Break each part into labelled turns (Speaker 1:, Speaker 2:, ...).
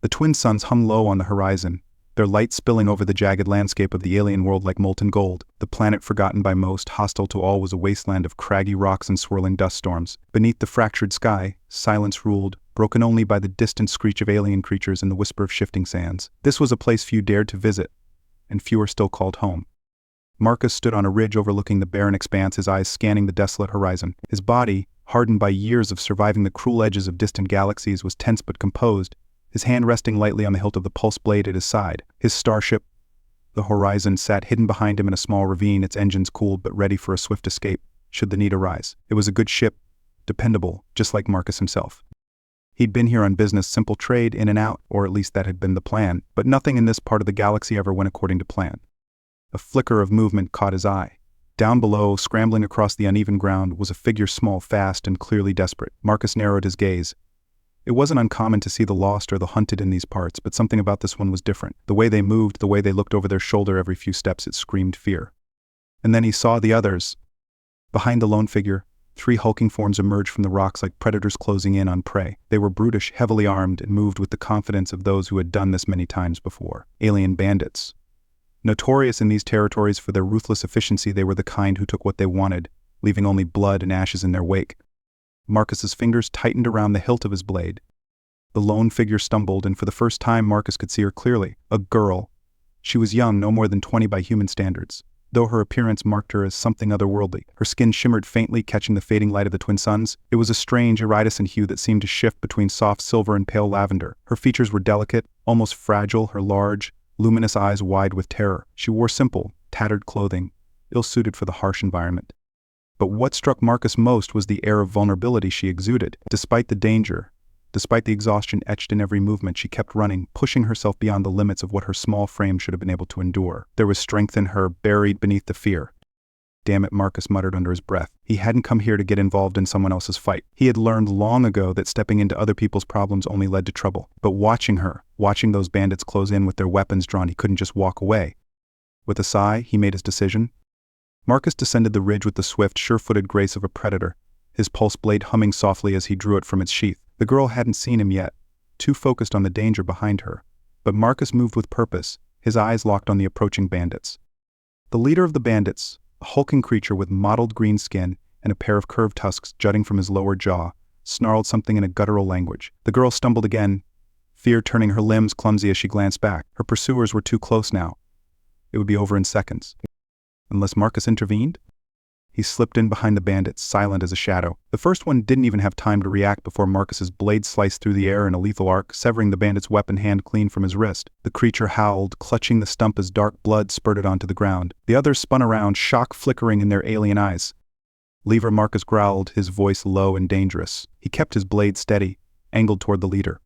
Speaker 1: The twin suns hung low on the horizon, their light spilling over the jagged landscape of the alien world like molten gold. The planet forgotten by most, hostile to all, was a wasteland of craggy rocks and swirling dust storms. Beneath the fractured sky, silence ruled, broken only by the distant screech of alien creatures and the whisper of shifting sands. This was a place few dared to visit, and fewer still called home. Marcus stood on a ridge overlooking the barren expanse, his eyes scanning the desolate horizon. His body, hardened by years of surviving the cruel edges of distant galaxies, was tense but composed, his hand resting lightly on the hilt of the pulse blade at his side. His starship, the Horizon, sat hidden behind him in a small ravine, its engines cooled but ready for a swift escape, should the need arise. It was a good ship, dependable, just like Marcus himself. He'd been here on business, simple trade, in and out, or at least that had been the plan, but nothing in this part of the galaxy ever went according to plan. A flicker of movement caught his eye. Down below, scrambling across the uneven ground, was a figure small, fast, and clearly desperate. Marcus narrowed his gaze. It wasn't uncommon to see the lost or the hunted in these parts, but something about this one was different. The way they moved, the way they looked over their shoulder every few steps, it screamed fear. And then he saw the others. Behind the lone figure, 3 hulking forms emerged from the rocks like predators closing in on prey. They were brutish, heavily armed, and moved with the confidence of those who had done this many times before. Alien bandits. Notorious in these territories for their ruthless efficiency, they were the kind who took what they wanted, leaving only blood and ashes in their wake. Marcus's fingers tightened around the hilt of his blade. The lone figure stumbled, and for the first time Marcus could see her clearly. A girl. She was young, no more than 20 by human standards, though her appearance marked her as something otherworldly. Her skin shimmered faintly, catching the fading light of the twin suns. It was a strange, iridescent hue that seemed to shift between soft silver and pale lavender. Her features were delicate, almost fragile, her large, luminous eyes wide with terror. She wore simple, tattered clothing, ill-suited for the harsh environment. But what struck Marcus most was the air of vulnerability she exuded. Despite the danger, despite the exhaustion etched in every movement, she kept running, pushing herself beyond the limits of what her small frame should have been able to endure. There was strength in her, buried beneath the fear. Damn it, Marcus muttered under his breath. He hadn't come here to get involved in someone else's fight. He had learned long ago that stepping into other people's problems only led to trouble. But watching her, watching those bandits close in with their weapons drawn, he couldn't just walk away. With a sigh, he made his decision. Marcus descended the ridge with the swift, sure-footed grace of a predator, his pulse blade humming softly as he drew it from its sheath. The girl hadn't seen him yet, too focused on the danger behind her. But Marcus moved with purpose, his eyes locked on the approaching bandits. The leader of the bandits, a hulking creature with mottled green skin and a pair of curved tusks jutting from his lower jaw, snarled something in a guttural language. The girl stumbled again, fear turning her limbs clumsy as she glanced back. Her pursuers were too close now. It would be over in seconds. Unless Marcus intervened? He slipped in behind the bandits, silent as a shadow. The first one didn't even have time to react before Marcus's blade sliced through the air in a lethal arc, severing the bandit's weapon hand clean from his wrist. The creature howled, clutching the stump as dark blood spurted onto the ground. The others spun around, shock flickering in their alien eyes. "Leave her," Marcus growled, his voice low and dangerous. He kept his blade steady, angled toward the leader.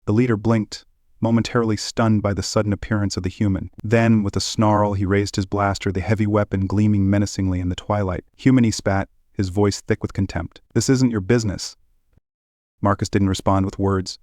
Speaker 1: The leader blinked, momentarily stunned by the sudden appearance of the human. Then, with a snarl, he raised his blaster, the heavy weapon gleaming menacingly in the twilight. "Human," he spat, his voice thick with contempt. "This isn't your business." Marcus didn't respond with words.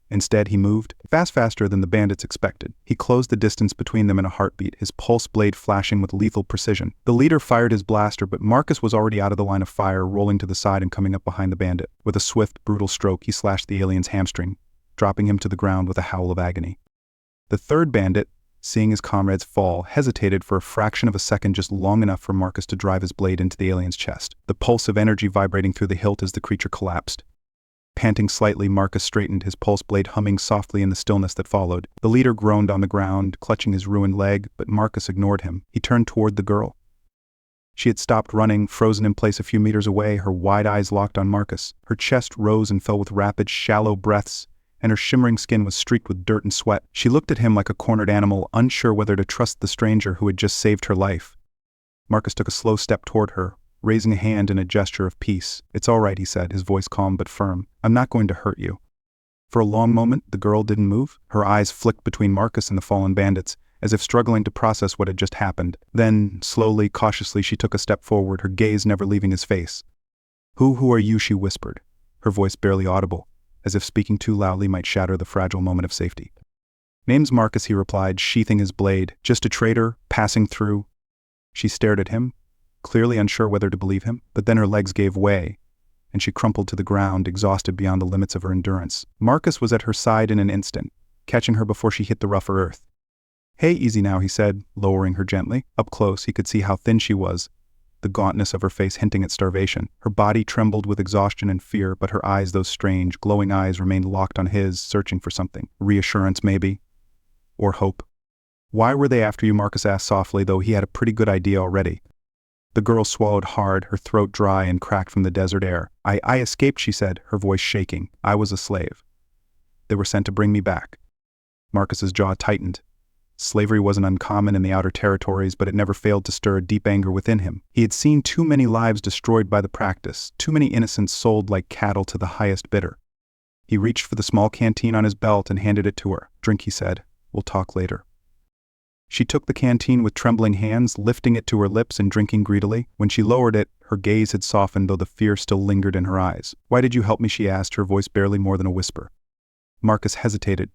Speaker 1: Instead, he moved, faster than the bandits expected. He closed the distance between them in a heartbeat, his pulse blade flashing with lethal precision. The leader fired his blaster, but Marcus was already out of the line of fire, rolling to the side and coming up behind the bandit. With a swift, brutal stroke, he slashed the alien's hamstring, dropping him to the ground with a howl of agony. The third bandit, seeing his comrades fall, hesitated for a fraction of a second, just long enough for Marcus to drive his blade into the alien's chest. The pulse of energy vibrating through the hilt as the creature collapsed. Panting slightly, Marcus straightened, his pulse blade humming softly in the stillness that followed. The leader groaned on the ground, clutching his ruined leg, but Marcus ignored him. He turned toward the girl. She had stopped running, frozen in place a few meters away, her wide eyes locked on Marcus. Her chest rose and fell with rapid, shallow breaths, and her shimmering skin was streaked with dirt and sweat. She looked at him like a cornered animal, unsure whether to trust the stranger who had just saved her life. Marcus took a slow step toward her, raising a hand in a gesture of peace. "It's all right," he said, his voice calm but firm. "I'm not going to hurt you." For a long moment, the girl didn't move. Her eyes flicked between Marcus and the fallen bandits, as if struggling to process what had just happened. Then, slowly, cautiously, she took a step forward, her gaze never leaving his face. Who are you?" she whispered, her voice barely audible, as if speaking too loudly might shatter the fragile moment of safety. "Name's Marcus," he replied, sheathing his blade. "Just a trader, passing through." She stared at him, clearly unsure whether to believe him, but then her legs gave way, and she crumpled to the ground, exhausted beyond the limits of her endurance. Marcus was at her side in an instant, catching her before she hit the rougher earth. "Hey, easy now," he said, lowering her gently. Up close, he could see how thin she was, the gauntness of her face hinting at starvation. Her body trembled with exhaustion and fear, but her eyes, those strange, glowing eyes, remained locked on his, searching for something. Reassurance, maybe? Or hope? "Why were they after you?" Marcus asked softly, though he had a pretty good idea already. The girl swallowed hard, her throat dry and cracked from the desert air. I escaped," she said, her voice shaking. "I was a slave. They were sent to bring me back." Marcus's jaw tightened. Slavery wasn't uncommon in the outer territories, but it never failed to stir a deep anger within him. He had seen too many lives destroyed by the practice, too many innocents sold like cattle to the highest bidder. He reached for the small canteen on his belt and handed it to her. "Drink," he said. "We'll talk later." She took the canteen with trembling hands, lifting it to her lips and drinking greedily. When she lowered it, her gaze had softened, though the fear still lingered in her eyes. "Why did you help me?" she asked, her voice barely more than a whisper. Marcus hesitated.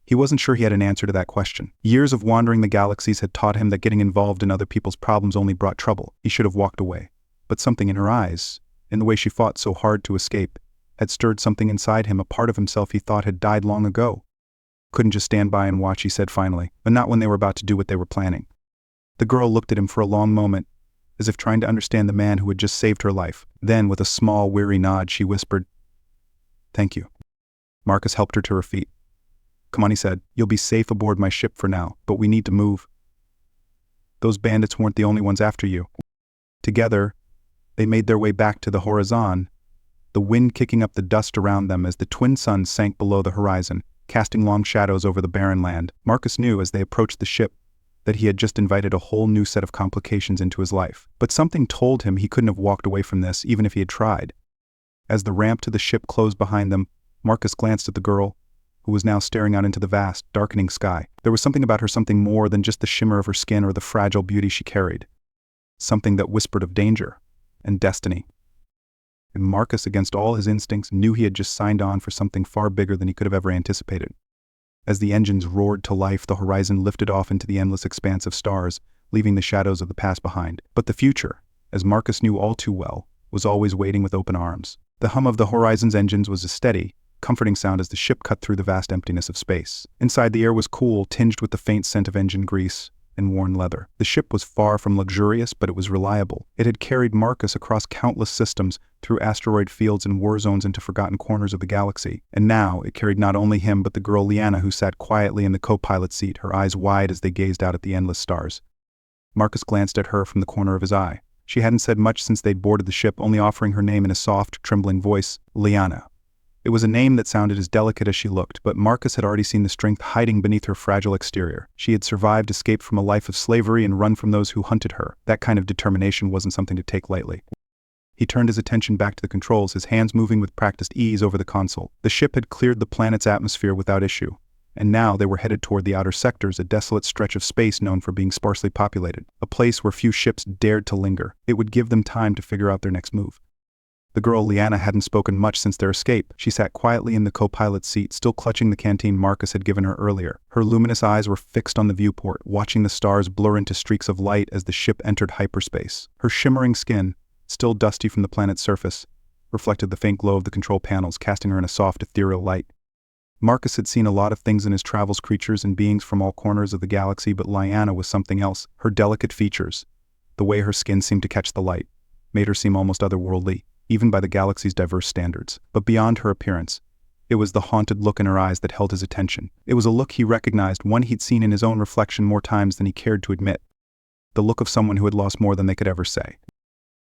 Speaker 1: He wasn't sure he had an answer to that question. Years of wandering the galaxies had taught him that getting involved in other people's problems only brought trouble. He should have walked away. But something in her eyes, in the way she fought so hard to escape, had stirred something inside him, a part of himself he thought had died long ago. "Couldn't just stand by and watch," he said finally, but not when they were about to do what they were planning. The girl looked at him for a long moment, as if trying to understand the man who had just saved her life. Then, with a small, weary nod, she whispered, "Thank you." Marcus helped her to her feet. "Come on," he said. "You'll be safe aboard my ship for now, but we need to move. Those bandits weren't the only ones after you." Together, they made their way back to the horizon, the wind kicking up the dust around them as the twin suns sank below the horizon, casting long shadows over the barren land. Marcus knew as they approached the ship that he had just invited a whole new set of complications into his life. But something told him he couldn't have walked away from this, even if he had tried. As the ramp to the ship closed behind them, Marcus glanced at the girl, who was now staring out into the vast, darkening sky. There was something about her, something more than just the shimmer of her skin or the fragile beauty she carried. Something that whispered of danger and destiny. And Marcus, against all his instincts, knew he had just signed on for something far bigger than he could have ever anticipated. As the engines roared to life, the horizon lifted off into the endless expanse of stars, leaving the shadows of the past behind. But the future, as Marcus knew all too well, was always waiting with open arms. The hum of the horizon's engines was a steady, comforting sound as the ship cut through the vast emptiness of space. Inside, the air was cool, tinged with the faint scent of engine grease and worn leather. The ship was far from luxurious, but it was reliable. It had carried Marcus across countless systems, through asteroid fields and war zones into forgotten corners of the galaxy. And now, it carried not only him but the girl Liana, who sat quietly in the co-pilot seat, her eyes wide as they gazed out at the endless stars. Marcus glanced at her from the corner of his eye. She hadn't said much since they'd boarded the ship, only offering her name in a soft, trembling voice, Liana. It was a name that sounded as delicate as she looked, but Marcus had already seen the strength hiding beneath her fragile exterior. She had survived, escaped from a life of slavery, and run from those who hunted her. That kind of determination wasn't something to take lightly. He turned his attention back to the controls, his hands moving with practiced ease over the console. The ship had cleared the planet's atmosphere without issue, and now they were headed toward the outer sectors, a desolate stretch of space known for being sparsely populated, a place where few ships dared to linger. It would give them time to figure out their next move. The girl Liana hadn't spoken much since their escape. She sat quietly in the co-pilot's seat, still clutching the canteen Marcus had given her earlier. Her luminous eyes were fixed on the viewport, watching the stars blur into streaks of light as the ship entered hyperspace. Her shimmering skin, still dusty from the planet's surface, reflected the faint glow of the control panels, casting her in a soft, ethereal light. Marcus had seen a lot of things in his travels, creatures and beings from all corners of the galaxy, but Liana was something else. Her delicate features, the way her skin seemed to catch the light, made her seem almost otherworldly, even by the galaxy's diverse standards. But beyond her appearance, it was the haunted look in her eyes that held his attention. It was a look he recognized, one he'd seen in his own reflection more times than he cared to admit. The look of someone who had lost more than they could ever say.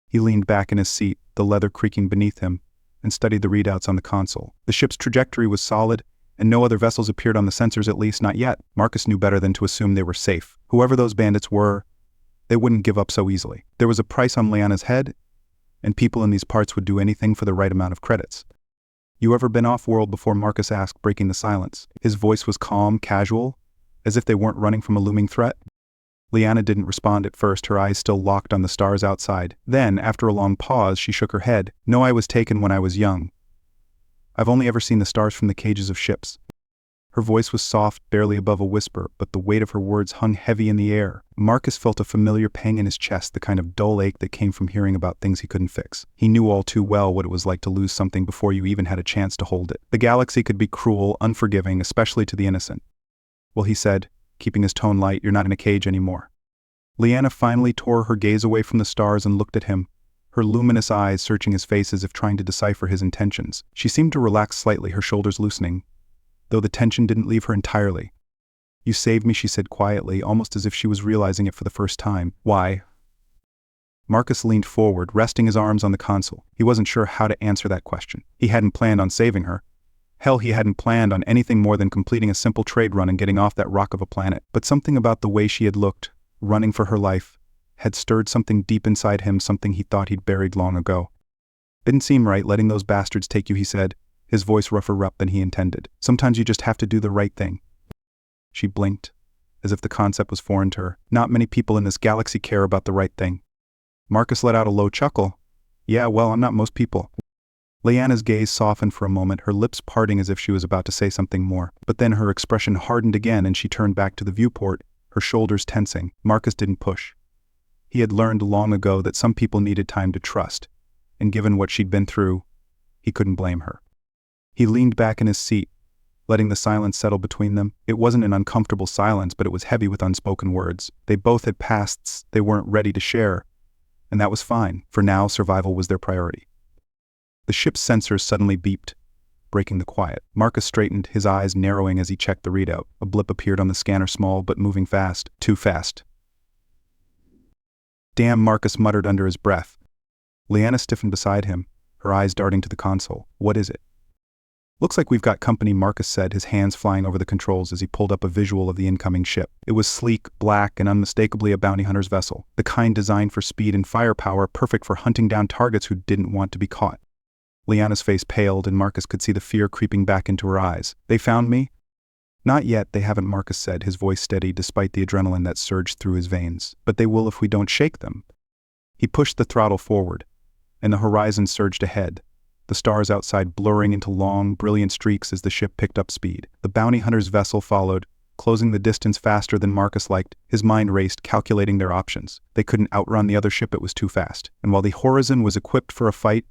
Speaker 1: He leaned back in his seat, the leather creaking beneath him, and studied the readouts on the console. The ship's trajectory was solid, and no other vessels appeared on the sensors, at least not yet. Marcus knew better than to assume they were safe. Whoever those bandits were, they wouldn't give up so easily. There was a price on Liana's head, and people in these parts would do anything for the right amount of credits. "You ever been off-world before?" Marcus asked, breaking the silence. His voice was calm, casual, as if they weren't running from a looming threat. Liana didn't respond at first, her eyes still locked on the stars outside. Then, after a long pause, she shook her head. "No, I was taken when I was young. I've only ever seen the stars from the cages of ships." Her voice was soft, barely above a whisper, but the weight of her words hung heavy in the air. Marcus felt a familiar pang in his chest, the kind of dull ache that came from hearing about things he couldn't fix. He knew all too well what it was like to lose something before you even had a chance to hold it. The galaxy could be cruel, unforgiving, especially to the innocent. Well, he said, keeping his tone light, you're not in a cage anymore. Leanna finally tore her gaze away from the stars and looked at him, her luminous eyes searching his face as if trying to decipher his intentions. She seemed to relax slightly, her shoulders loosening, though the tension didn't leave her entirely. You saved me, she said quietly, almost as if she was realizing it for the first time. Why? Marcus leaned forward, resting his arms on the console. He wasn't sure how to answer that question. He hadn't planned on saving her. Hell, he hadn't planned on anything more than completing a simple trade run and getting off that rock of a planet. But something about the way she had looked, running for her life, had stirred something deep inside him, something he thought he'd buried long ago. Didn't seem right letting those bastards take you, he said, his voice rougher than he intended. Sometimes you just have to do the right thing. She blinked, as if the concept was foreign to her. Not many people in this galaxy care about the right thing. Marcus let out a low chuckle. Yeah, well, I'm not most people. Leanna's gaze softened for a moment, her lips parting as if she was about to say something more. But then her expression hardened again and she turned back to the viewport, her shoulders tensing. Marcus didn't push. He had learned long ago that some people needed time to trust, and given what she'd been through, he couldn't blame her. He leaned back in his seat, letting the silence settle between them. It wasn't an uncomfortable silence, but it was heavy with unspoken words. They both had pasts they weren't ready to share, and that was fine. For now, survival was their priority. The ship's sensors suddenly beeped, breaking the quiet. Marcus straightened, his eyes narrowing as he checked the readout. A blip appeared on the scanner, small but moving fast. Too fast. Damn, Marcus muttered under his breath. Leanna stiffened beside him, her eyes darting to the console. What is it? Looks like we've got company, Marcus said, his hands flying over the controls as he pulled up a visual of the incoming ship. It was sleek, black, and unmistakably a bounty hunter's vessel, the kind designed for speed and firepower, perfect for hunting down targets who didn't want to be caught. Leanna's face paled, and Marcus could see the fear creeping back into her eyes. They found me? Not yet, they haven't, Marcus said, his voice steady despite the adrenaline that surged through his veins. But they will if we don't shake them. He pushed the throttle forward, and the horizon surged ahead, the stars outside blurring into long, brilliant streaks as the ship picked up speed. The bounty hunter's vessel followed, closing the distance faster than Marcus liked. His mind raced, calculating their options. They couldn't outrun the other ship, it was too fast. And while the Horizon was equipped for a fight,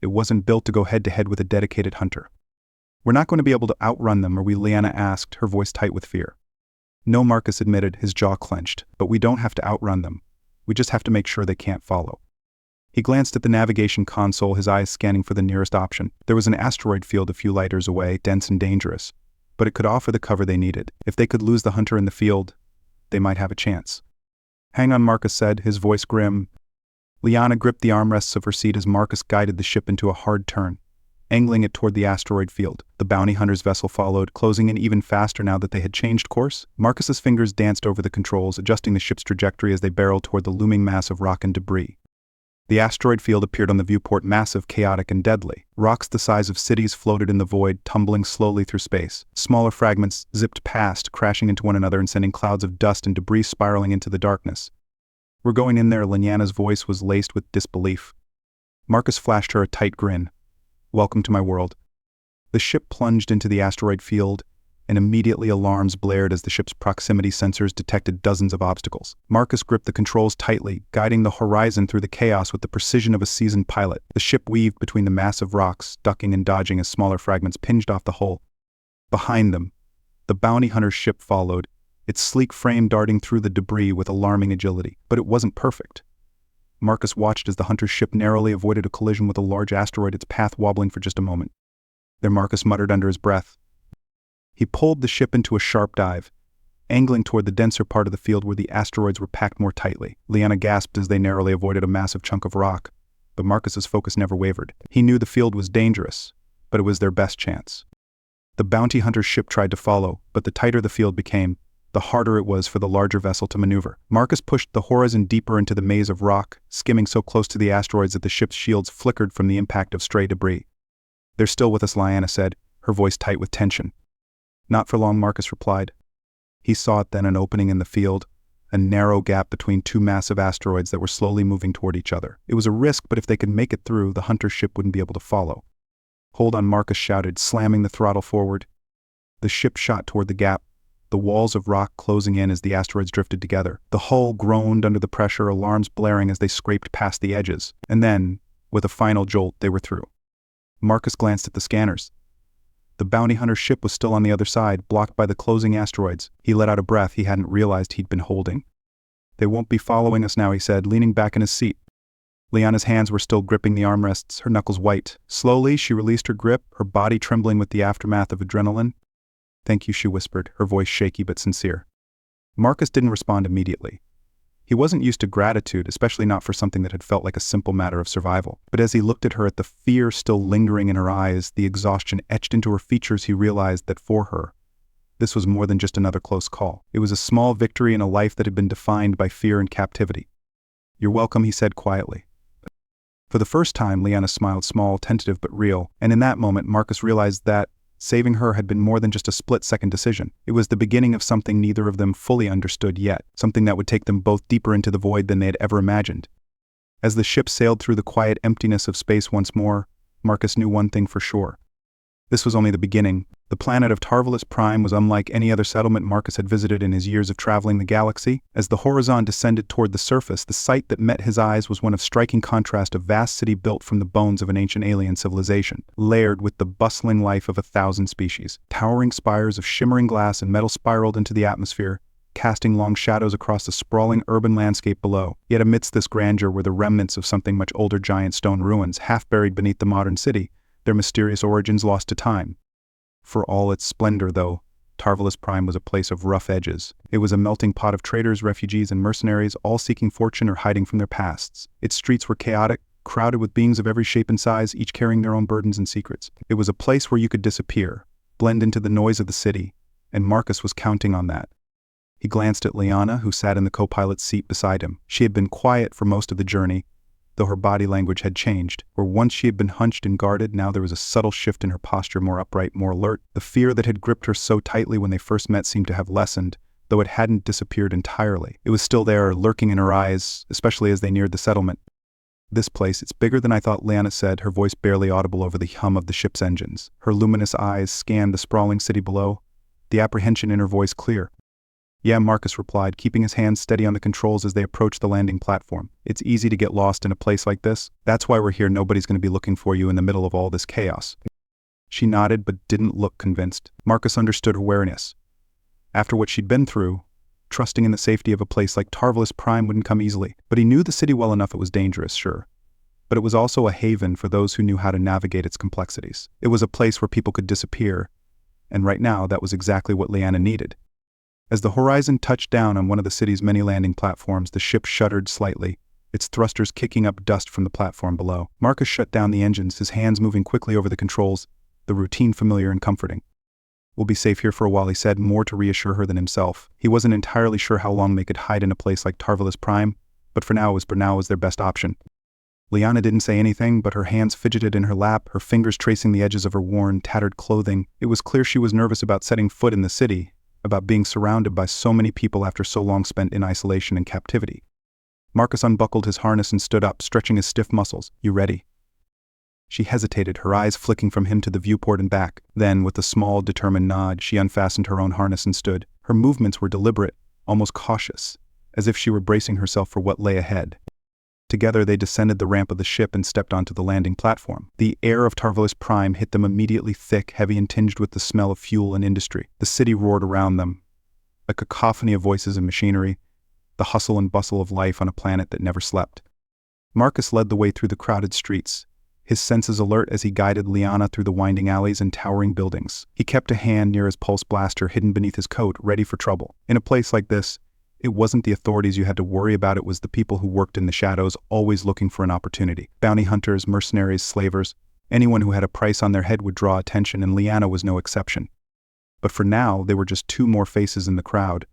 Speaker 1: it wasn't built to go head-to-head with a dedicated hunter. We're not going to be able to outrun them, are we? Leanna asked, her voice tight with fear. No, Marcus admitted, his jaw clenched. But we don't have to outrun them. We just have to make sure they can't follow. He glanced at the navigation console, his eyes scanning for the nearest option. There was an asteroid field a few light years away, dense and dangerous, but it could offer the cover they needed. If they could lose the hunter in the field, they might have a chance. Hang on, Marcus said, his voice grim. Leanna gripped the armrests of her seat as Marcus guided the ship into a hard turn, angling it toward the asteroid field. The bounty hunter's vessel followed, closing in even faster now that they had changed course. Marcus's fingers danced over the controls, adjusting the ship's trajectory as they barreled toward the looming mass of rock and debris. The asteroid field appeared on the viewport, massive, chaotic, and deadly. Rocks the size of cities floated in the void, tumbling slowly through space. Smaller fragments zipped past, crashing into one another and sending clouds of dust and debris spiraling into the darkness. We're going in there, Leanna's voice was laced with disbelief. Marcus flashed her a tight grin. Welcome to my world. The ship plunged into the asteroid field, and immediately alarms blared as the ship's proximity sensors detected dozens of obstacles. Marcus gripped the controls tightly, guiding the Horizon through the chaos with the precision of a seasoned pilot. The ship weaved between the massive rocks, ducking and dodging as smaller fragments pinged off the hull. Behind them, the bounty hunter's ship followed, its sleek frame darting through the debris with alarming agility. But it wasn't perfect. Marcus watched as the hunter's ship narrowly avoided a collision with a large asteroid, its path wobbling for just a moment. There, Marcus muttered under his breath. He pulled the ship into a sharp dive, angling toward the denser part of the field where the asteroids were packed more tightly. Leanna gasped as they narrowly avoided a massive chunk of rock, but Marcus's focus never wavered. He knew the field was dangerous, but it was their best chance. The bounty hunter's ship tried to follow, but the tighter the field became, the harder it was for the larger vessel to maneuver. Marcus pushed the Horizon deeper into the maze of rock, skimming so close to the asteroids that the ship's shields flickered from the impact of stray debris. They're still with us, Leanna said, her voice tight with tension. Not for long, Marcus replied. He saw it then, an opening in the field, a narrow gap between two massive asteroids that were slowly moving toward each other. It was a risk, but if they could make it through, the hunter's ship wouldn't be able to follow. Hold on, Marcus shouted, slamming the throttle forward. The ship shot toward the gap, the walls of rock closing in as the asteroids drifted together. The hull groaned under the pressure, alarms blaring as they scraped past the edges. And then, with a final jolt, they were through. Marcus glanced at the scanners. The bounty hunter's ship was still on the other side, blocked by the closing asteroids. He let out a breath he hadn't realized he'd been holding. "They won't be following us now," he said, leaning back in his seat. Liana's hands were still gripping the armrests, her knuckles white. Slowly, she released her grip, her body trembling with the aftermath of adrenaline. "Thank you," she whispered, her voice shaky but sincere. Marcus didn't respond immediately. He wasn't used to gratitude, especially not for something that had felt like a simple matter of survival. But as he looked at her, at the fear still lingering in her eyes, the exhaustion etched into her features, he realized that for her, this was more than just another close call. It was a small victory in a life that had been defined by fear and captivity. "You're welcome," he said quietly. For the first time, Liana smiled, small, tentative but real, and in that moment Marcus realized that saving her had been more than just a split-second decision. It was the beginning of something neither of them fully understood yet, something that would take them both deeper into the void than they had ever imagined. As the ship sailed through the quiet emptiness of space once more, Marcus knew one thing for sure. This was only the beginning. The planet of Tarvalus Prime was unlike any other settlement Marcus had visited in his years of traveling the galaxy. As the horizon descended toward the surface, the sight that met his eyes was one of striking contrast, a vast city built from the bones of an ancient alien civilization, layered with the bustling life of 1,000 species. Towering spires of shimmering glass and metal spiraled into the atmosphere, casting long shadows across the sprawling urban landscape below. Yet amidst this grandeur were the remnants of something much older, giant stone ruins, half buried beneath the modern city, their mysterious origins lost to time. For all its splendor, though, Tarvalus Prime was a place of rough edges. It was a melting pot of traders, refugees, and mercenaries, all seeking fortune or hiding from their pasts. Its streets were chaotic, crowded with beings of every shape and size, each carrying their own burdens and secrets. It was a place where you could disappear, blend into the noise of the city, and Marcus was counting on that. He glanced at Liana, who sat in the co-pilot's seat beside him. She had been quiet for most of the journey, though her body language had changed. Where once she had been hunched and guarded, now there was a subtle shift in her posture, more upright, more alert. The fear that had gripped her so tightly when they first met seemed to have lessened, though it hadn't disappeared entirely. It was still there, lurking in her eyes, especially as they neared the settlement. "This place, it's bigger than I thought," Liana said, her voice barely audible over the hum of the ship's engines. Her luminous eyes scanned the sprawling city below, the apprehension in her voice clear. "Yeah," Marcus replied, keeping his hands steady on the controls as they approached the landing platform. "It's easy to get lost in a place like this. That's why we're here. Nobody's going to be looking for you in the middle of all this chaos." She nodded but didn't look convinced. Marcus understood her wariness. After what she'd been through, trusting in the safety of a place like Tarvalus Prime wouldn't come easily. But he knew the city well enough. It was dangerous, sure. But it was also a haven for those who knew how to navigate its complexities. It was a place where people could disappear, and right now that was exactly what Liana needed. As the horizon touched down on one of the city's many landing platforms, the ship shuddered slightly, its thrusters kicking up dust from the platform below. Marcus shut down the engines, his hands moving quickly over the controls, the routine familiar and comforting. "We'll be safe here for a while," he said, more to reassure her than himself. He wasn't entirely sure how long they could hide in a place like Tarvalus Prime, but for now it was their best option. Liana didn't say anything, but her hands fidgeted in her lap, her fingers tracing the edges of her worn, tattered clothing. It was clear she was nervous about setting foot in the city, about being surrounded by so many people after so long spent in isolation and captivity. Marcus unbuckled his harness and stood up, stretching his stiff muscles. "You ready?" She hesitated, her eyes flicking from him to the viewport and back. Then, with a small, determined nod, she unfastened her own harness and stood. Her movements were deliberate, almost cautious, as if she were bracing herself for what lay ahead. Together they descended the ramp of the ship and stepped onto the landing platform. The air of Tarvalus Prime hit them immediately, thick, heavy, and tinged with the smell of fuel and industry. The city roared around them, a cacophony of voices and machinery, the hustle and bustle of life on a planet that never slept. Marcus led the way through the crowded streets, his senses alert as he guided Liana through the winding alleys and towering buildings. He kept a hand near his pulse blaster hidden beneath his coat, ready for trouble. In a place like this, it wasn't the authorities you had to worry about, it was the people who worked in the shadows, always looking for an opportunity. Bounty hunters, mercenaries, slavers, anyone who had a price on their head would draw attention, and Liana was no exception. But for now, they were just two more faces in the crowd.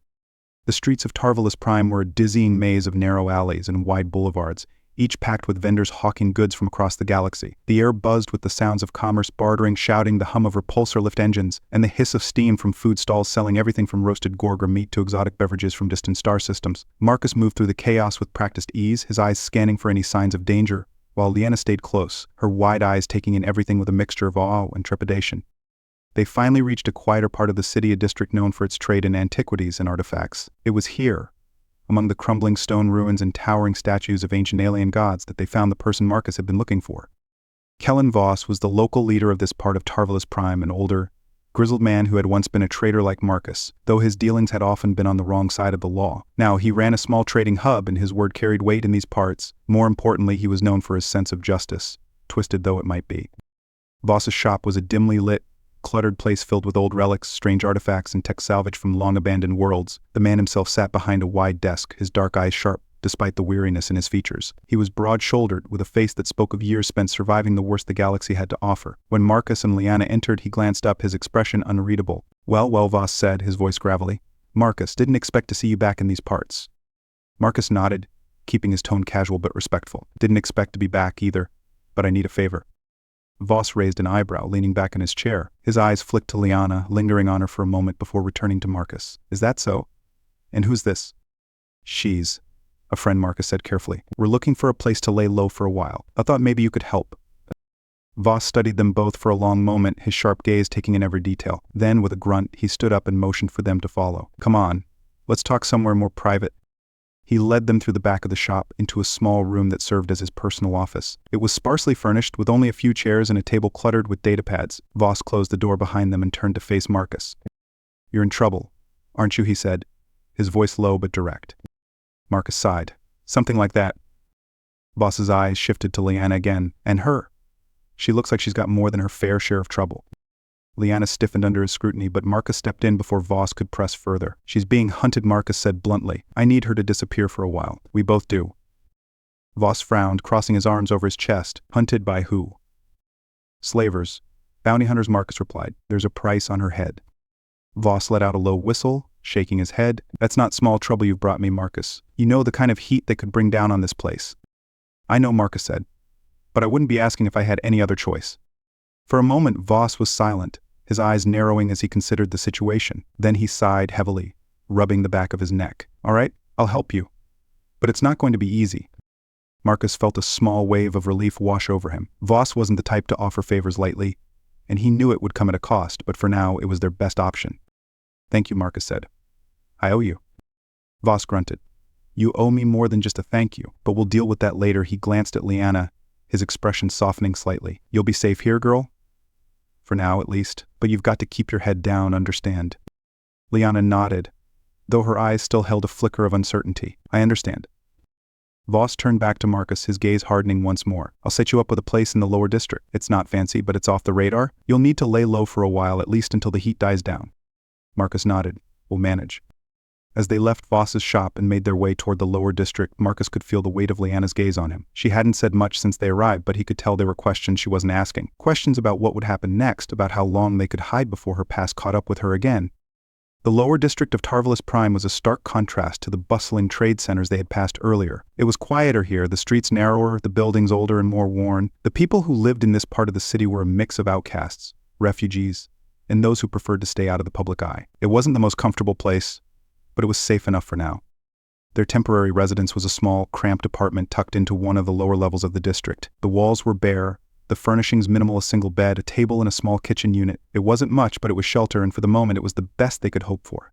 Speaker 1: The streets of Tarvalus Prime were a dizzying maze of narrow alleys and wide boulevards, each packed with vendors hawking goods from across the galaxy. The air buzzed with the sounds of commerce, bartering, shouting, the hum of repulsor lift engines, and the hiss of steam from food stalls selling everything from roasted gorgra meat to exotic beverages from distant star systems. Marcus moved through the chaos with practiced ease, his eyes scanning for any signs of danger, while Liana stayed close, her wide eyes taking in everything with a mixture of awe and trepidation. They finally reached a quieter part of the city, a district known for its trade in antiquities and artifacts. It was here, among the crumbling stone ruins and towering statues of ancient alien gods, that they found the person Marcus had been looking for. Kellen Voss was the local leader of this part of Tarvalus Prime, an older, grizzled man who had once been a trader like Marcus, though his dealings had often been on the wrong side of the law. Now, he ran a small trading hub, and his word carried weight in these parts. More importantly, he was known for his sense of justice, twisted though it might be. Voss's shop was a dimly lit, cluttered place filled with old relics, strange artifacts, and tech salvage from long-abandoned worlds. The man himself sat behind a wide desk, his dark eyes sharp, despite the weariness in his features. He was broad-shouldered, with a face that spoke of years spent surviving the worst the galaxy had to offer. When Marcus and Liana entered, he glanced up, his expression unreadable. Well, Voss said, his voice gravelly. Marcus, didn't expect to see you back in these parts. Marcus nodded, keeping his tone casual but respectful. Didn't expect to be back either, but I need a favor. Voss raised an eyebrow, leaning back in his chair. His eyes flicked to Liana, lingering on her for a moment before returning to Marcus. Is that so? And who's this? She's a friend, Marcus said carefully. We're looking for a place to lay low for a while. I thought maybe you could help. Voss studied them both for a long moment, his sharp gaze taking in every detail. Then, with a grunt, he stood up and motioned for them to follow. Come on, let's talk somewhere more private. He led them through the back of the shop into a small room that served as his personal office. It was sparsely furnished, with only a few chairs and a table cluttered with datapads. Voss closed the door behind them and turned to face Marcus. You're in trouble, aren't you? He said, his voice low but direct. Marcus sighed. Something like that. Voss's eyes shifted to Liana again, and her. She looks like she's got more than her fair share of trouble. Liana stiffened under his scrutiny, but Marcus stepped in before Voss could press further. She's being hunted, Marcus said bluntly. I need her to disappear for a while. We both do. Voss frowned, crossing his arms over his chest. Hunted by who? Slavers. Bounty hunters, Marcus replied. There's a price on her head. Voss let out a low whistle, shaking his head. That's not small trouble you've brought me, Marcus. You know the kind of heat they could bring down on this place. I know, Marcus said, but I wouldn't be asking if I had any other choice. For a moment, Voss was silent, his eyes narrowing as he considered the situation. Then he sighed heavily, rubbing the back of his neck. All right, I'll help you. But it's not going to be easy. Marcus felt a small wave of relief wash over him. Voss wasn't the type to offer favors lightly, and he knew it would come at a cost, but for now it was their best option. Thank you, Marcus said. I owe you. Voss grunted. You owe me more than just a thank you, but we'll deal with that later. He glanced at Liana, his expression softening slightly. You'll be safe here, girl? For now, at least, but you've got to keep your head down, understand? Liana nodded, though her eyes still held a flicker of uncertainty. I understand. Voss turned back to Marcus, his gaze hardening once more. I'll set you up with a place in the lower district. It's not fancy, but it's off the radar. You'll need to lay low for a while, at least until the heat dies down. Marcus nodded. We'll manage. As they left Voss's shop and made their way toward the lower district, Marcus could feel the weight of Liana's gaze on him. She hadn't said much since they arrived, but he could tell there were questions she wasn't asking. Questions about what would happen next, about how long they could hide before her past caught up with her again. The lower district of Tarvalus Prime was a stark contrast to the bustling trade centers they had passed earlier. It was quieter here, the streets narrower, the buildings older and more worn. The people who lived in this part of the city were a mix of outcasts, refugees, and those who preferred to stay out of the public eye. It wasn't the most comfortable place, but it was safe enough for now. Their temporary residence was a small, cramped apartment tucked into one of the lower levels of the district. The walls were bare, the furnishings minimal, a single bed, a table, and a small kitchen unit. It wasn't much, but it was shelter, and for the moment it was the best they could hope for.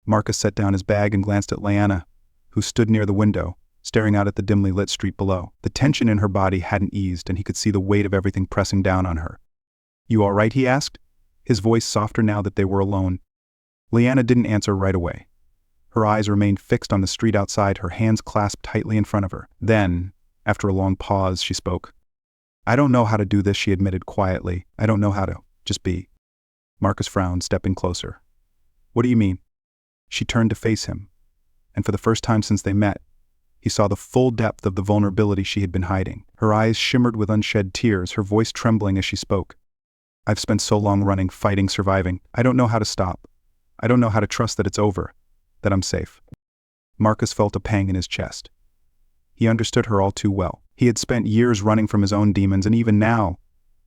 Speaker 1: Marcus set down his bag and glanced at Liana, who stood near the window, staring out at the dimly lit street below. The tension in her body hadn't eased, and he could see the weight of everything pressing down on her. You all right? He asked, his voice softer now that they were alone. Liana didn't answer right away. Her eyes remained fixed on the street outside, her hands clasped tightly in front of her. Then, after a long pause, she spoke. I don't know how to do this, she admitted quietly. I don't know how to just be. Marcus frowned, stepping closer. What do you mean? She turned to face him, and for the first time since they met, he saw the full depth of the vulnerability she had been hiding. Her eyes shimmered with unshed tears, her voice trembling as she spoke. I've spent so long running, fighting, surviving. I don't know how to stop. I don't know how to trust that it's over, that I'm safe. Marcus felt a pang in his chest. He understood her all too well. He had spent years running from his own demons, and even now,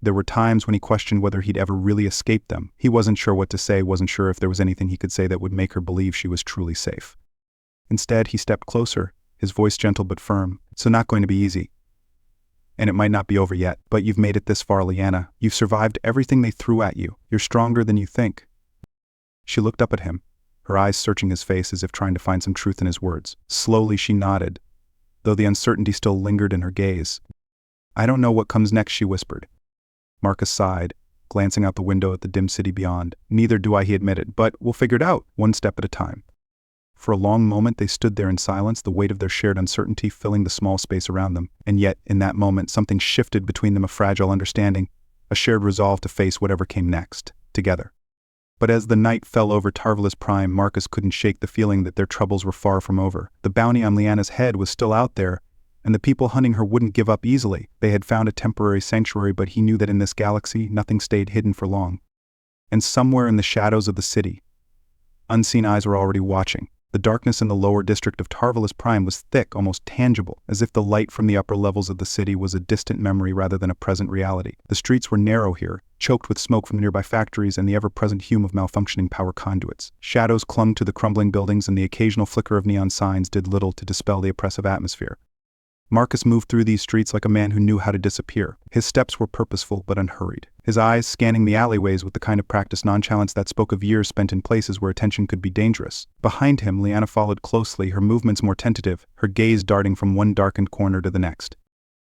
Speaker 1: there were times when he questioned whether he'd ever really escaped them. He wasn't sure what to say, wasn't sure if there was anything he could say that would make her believe she was truly safe. Instead, he stepped closer, his voice gentle but firm. So not going to be easy. And it might not be over yet, but you've made it this far, Liana. You've survived everything they threw at you. You're stronger than you think. She looked up at him, her eyes searching his face as if trying to find some truth in his words. Slowly she nodded, though the uncertainty still lingered in her gaze. I don't know what comes next, she whispered. Marcus sighed, glancing out the window at the dim city beyond. Neither do I, he admitted, but we'll figure it out, one step at a time. For a long moment they stood there in silence, the weight of their shared uncertainty filling the small space around them. And yet, in that moment, something shifted between them, a fragile understanding, a shared resolve to face whatever came next, together. But as the night fell over Tarvalus Prime, Marcus couldn't shake the feeling that their troubles were far from over. The bounty on Liana's head was still out there, and the people hunting her wouldn't give up easily. They had found a temporary sanctuary, but he knew that in this galaxy, nothing stayed hidden for long. And somewhere in the shadows of the city, unseen eyes were already watching. The darkness in the lower district of Tarvalus Prime was thick, almost tangible, as if the light from the upper levels of the city was a distant memory rather than a present reality. The streets were narrow here, choked with smoke from nearby factories and the ever-present fume of malfunctioning power conduits. Shadows clung to the crumbling buildings, and the occasional flicker of neon signs did little to dispel the oppressive atmosphere. Marcus moved through these streets like a man who knew how to disappear. His steps were purposeful but unhurried, his eyes scanning the alleyways with the kind of practiced nonchalance that spoke of years spent in places where attention could be dangerous. Behind him, Liana followed closely, her movements more tentative, her gaze darting from one darkened corner to the next.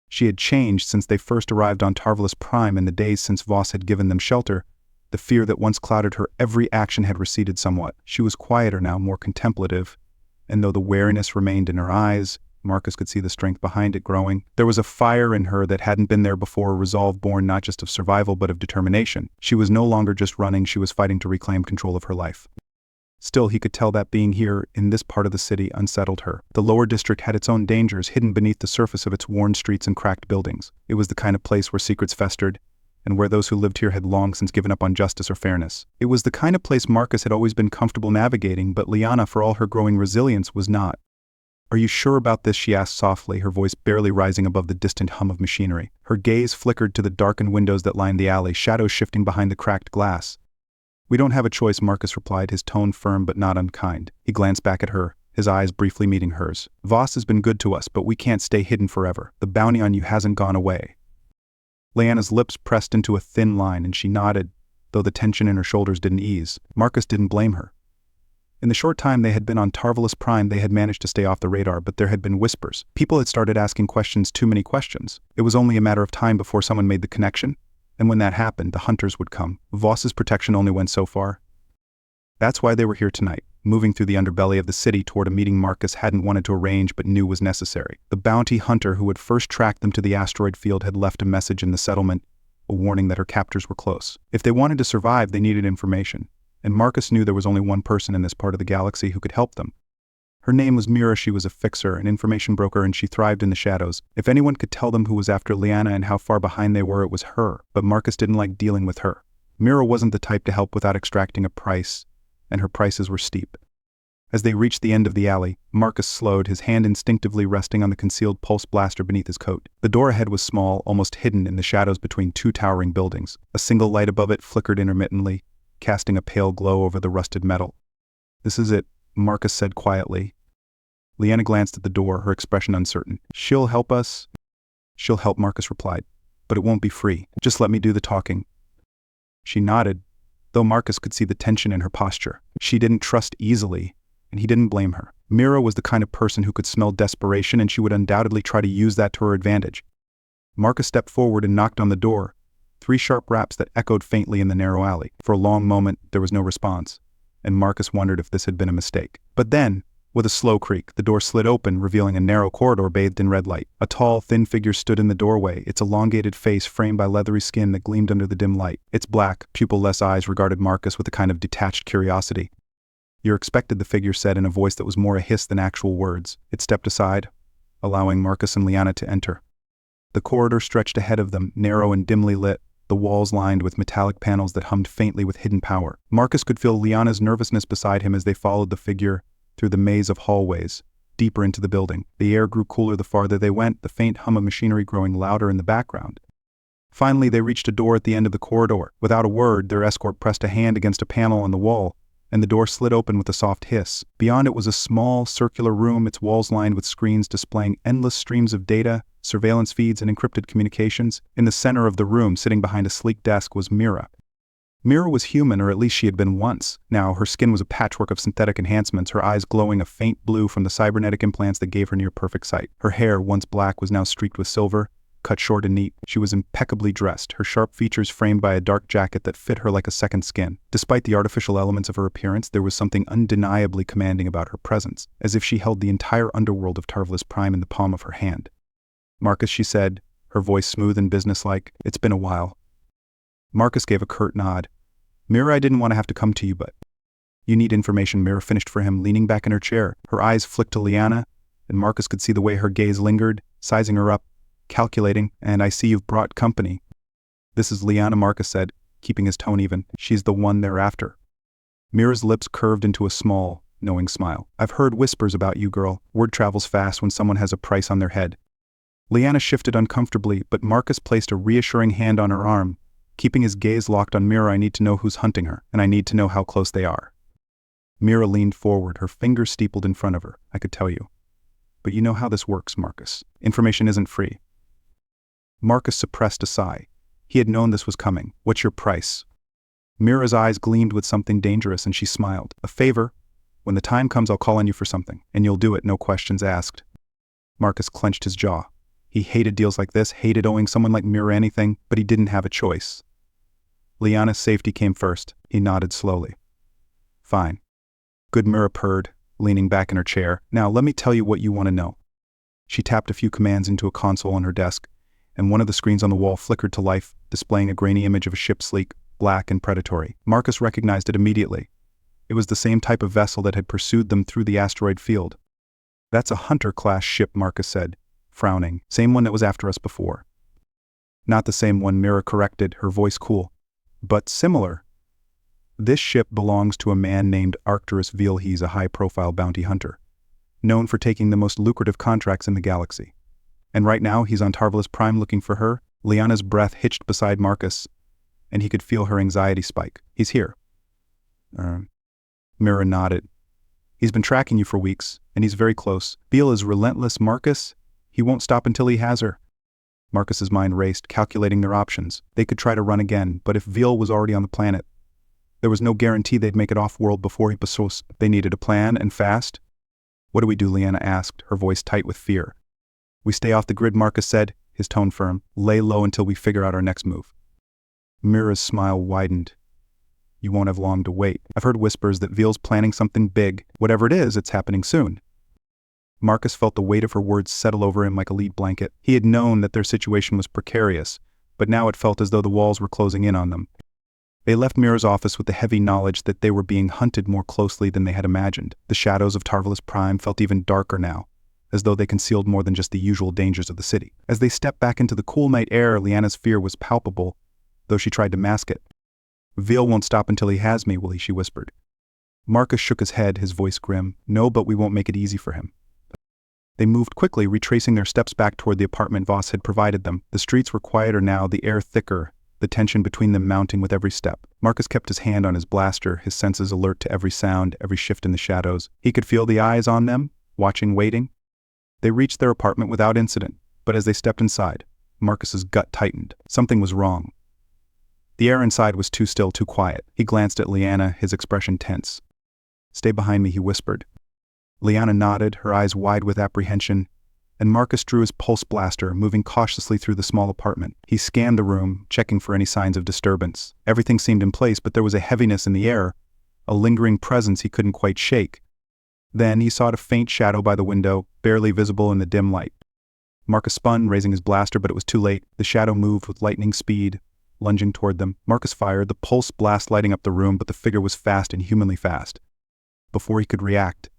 Speaker 1: She had changed since they first arrived on Tarvalus Prime. In the days since Voss had given them shelter, the fear that once clouded her every action had receded somewhat. She was quieter now, more contemplative, and though the wariness remained in her eyes, Marcus could see the strength behind it growing. There was a fire in her that hadn't been there before, a resolve born not just of survival but of determination. She was no longer just running, she was fighting to reclaim control of her life. Still, he could tell that being here, in this part of the city, unsettled her. The lower district had its own dangers, hidden beneath the surface of its worn streets and cracked buildings. It was the kind of place where secrets festered, and where those who lived here had long since given up on justice or fairness. It was the kind of place Marcus had always been comfortable navigating, but Liana, for all her growing resilience, was not. Are you sure about this? She asked softly, her voice barely rising above the distant hum of machinery. Her gaze flickered to the darkened windows that lined the alley, shadows shifting behind the cracked glass. We don't have a choice, Marcus replied, his tone firm but not unkind. He glanced back at her, his eyes briefly meeting hers. Voss has been good to us, but we can't stay hidden forever. The bounty on you hasn't gone away. Liana's lips pressed into a thin line, and she nodded, though the tension in her shoulders didn't ease. Marcus didn't blame her. In the short time they had been on Tarvalus Prime, they had managed to stay off the radar, but there had been whispers. People had started asking questions, too many questions. It was only a matter of time before someone made the connection, and when that happened, the hunters would come. Voss's protection only went so far. That's why they were here tonight, moving through the underbelly of the city toward a meeting Marcus hadn't wanted to arrange but knew was necessary. The bounty hunter who had first tracked them to the asteroid field had left a message in the settlement, a warning that her captors were close. If they wanted to survive, they needed information. And Marcus knew there was only one person in this part of the galaxy who could help them. Her name was Mira. She was a fixer, an information broker, and she thrived in the shadows. If anyone could tell them who was after Liana and how far behind they were, it was her. But Marcus didn't like dealing with her. Mira wasn't the type to help without extracting a price, and her prices were steep. As they reached the end of the alley, Marcus slowed, his hand instinctively resting on the concealed pulse blaster beneath his coat. The door ahead was small, almost hidden in the shadows between two towering buildings. A single light above it flickered intermittently, casting a pale glow over the rusted metal. This is it, Marcus said quietly. Liana glanced at the door, her expression uncertain. She'll help us? She'll help, Marcus replied. But it won't be free. Just let me do the talking. She nodded, though Marcus could see the tension in her posture. She didn't trust easily, and he didn't blame her. Mira was the kind of person who could smell desperation, and she would undoubtedly try to use that to her advantage. Marcus stepped forward and knocked on the door, 3 sharp raps that echoed faintly in the narrow alley. For a long moment, there was no response, and Marcus wondered if this had been a mistake. But then, with a slow creak, the door slid open, revealing a narrow corridor bathed in red light. A tall, thin figure stood in the doorway, its elongated face framed by leathery skin that gleamed under the dim light. Its black, pupil-less eyes regarded Marcus with a kind of detached curiosity. You're expected, the figure said in a voice that was more a hiss than actual words. It stepped aside, allowing Marcus and Liana to enter. The corridor stretched ahead of them, narrow and dimly lit, the walls lined with metallic panels that hummed faintly with hidden power. Marcus could feel Liana's nervousness beside him as they followed the figure through the maze of hallways, deeper into the building. The air grew cooler the farther they went, the faint hum of machinery growing louder in the background. Finally, they reached a door at the end of the corridor. Without a word, their escort pressed a hand against a panel on the wall, and the door slid open with a soft hiss. Beyond it was a small, circular room, its walls lined with screens displaying endless streams of data, surveillance feeds and encrypted communications. In the center of the room, sitting behind a sleek desk, was Mira. Mira was human, or at least she had been once. Now, her skin was a patchwork of synthetic enhancements, her eyes glowing a faint blue from the cybernetic implants that gave her near-perfect sight. Her hair, once black, was now streaked with silver, cut short and neat. She was impeccably dressed, her sharp features framed by a dark jacket that fit her like a second skin. Despite the artificial elements of her appearance, there was something undeniably commanding about her presence, as if she held the entire underworld of Tarvalus Prime in the palm of her hand. "Marcus," she said, her voice smooth and businesslike, "it's been a while." Marcus gave a curt nod. "Mira, I didn't want to have to come to you, but—" "You need information," Mira finished for him, leaning back in her chair. Her eyes flicked to Liana, and Marcus could see the way her gaze lingered, sizing her up, calculating. "And I see you've brought company." "This is Liana," Marcus said, keeping his tone even. "She's the one they're after." Mira's lips curved into a small, knowing smile. "I've heard whispers about you, girl. Word travels fast when someone has a price on their head." Liana shifted uncomfortably, but Marcus placed a reassuring hand on her arm, keeping his gaze locked on Mira. "I need to know who's hunting her, and I need to know how close they are." Mira leaned forward, her fingers steepled in front of her. "I could tell you. But you know how this works, Marcus. Information isn't free." Marcus suppressed a sigh. He had known this was coming. "What's your price?" Mira's eyes gleamed with something dangerous, and she smiled. "A favor. When the time comes, I'll call on you for something, and you'll do it, no questions asked." Marcus clenched his jaw. He hated deals like this, hated owing someone like Mira anything, but he didn't have a choice. Liana's safety came first. He nodded slowly. "Fine." "Good," Mira purred, leaning back in her chair. "Now let me tell you what you want to know." She tapped a few commands into a console on her desk, and one of the screens on the wall flickered to life, displaying a grainy image of a ship, sleek, black, and predatory. Marcus recognized it immediately. It was the same type of vessel that had pursued them through the asteroid field. "That's a Hunter-class ship," Marcus said, frowning. "Same one that was after us before." "Not the same one," Mira corrected, her voice cool. "But similar. This ship belongs to a man named Arcturus Veal. He's a high-profile bounty hunter, known for taking the most lucrative contracts in the galaxy. And right now, he's on Tarvalus Prime looking for her." Liana's breath hitched beside Marcus, and he could feel her anxiety spike. "He's here." Mira nodded. "He's been tracking you for weeks, and he's very close. Veal is relentless, Marcus. He won't stop until he has her." Marcus's mind raced, calculating their options. They could try to run again, but if Veal was already on the planet, there was no guarantee they'd make it off-world before he passos. They needed a plan, and fast. "What do we do?" Liana asked, her voice tight with fear. "We stay off the grid," Marcus said, his tone firm. "Lay low until we figure out our next move." Mira's smile widened. "You won't have long to wait. I've heard whispers that Veal's planning something big. Whatever it is, it's happening soon." Marcus felt the weight of her words settle over him like a lead blanket. He had known that their situation was precarious, but now it felt as though the walls were closing in on them. They left Mira's office with the heavy knowledge that they were being hunted more closely than they had imagined. The shadows of Tarvalus Prime felt even darker now, as though they concealed more than just the usual dangers of the city. As they stepped back into the cool night air, Liana's fear was palpable, though she tried to mask it. "Veal won't stop until he has me, will he?" she whispered. Marcus shook his head, his voice grim. "No, but we won't make it easy for him." They moved quickly, retracing their steps back toward the apartment Voss had provided them. The streets were quieter now, the air thicker, the tension between them mounting with every step. Marcus kept his hand on his blaster, his senses alert to every sound, every shift in the shadows. He could feel the eyes on them, watching, waiting. They reached their apartment without incident, but as they stepped inside, Marcus's gut tightened. Something was wrong. The air inside was too still, too quiet. He glanced at Liana, his expression tense. "Stay behind me," he whispered. Liana nodded, her eyes wide with apprehension, and Marcus drew his pulse blaster, moving cautiously through the small apartment. He scanned the room, checking for any signs of disturbance. Everything seemed in place, but there was a heaviness in the air, a lingering presence he couldn't quite shake. Then he saw a faint shadow by the window, barely visible in the dim light. Marcus spun, raising his blaster, but it was too late. The shadow moved with lightning speed, lunging toward them. Marcus fired, the pulse blast lighting up the room, but the figure was fast, inhumanly fast. Before he could react,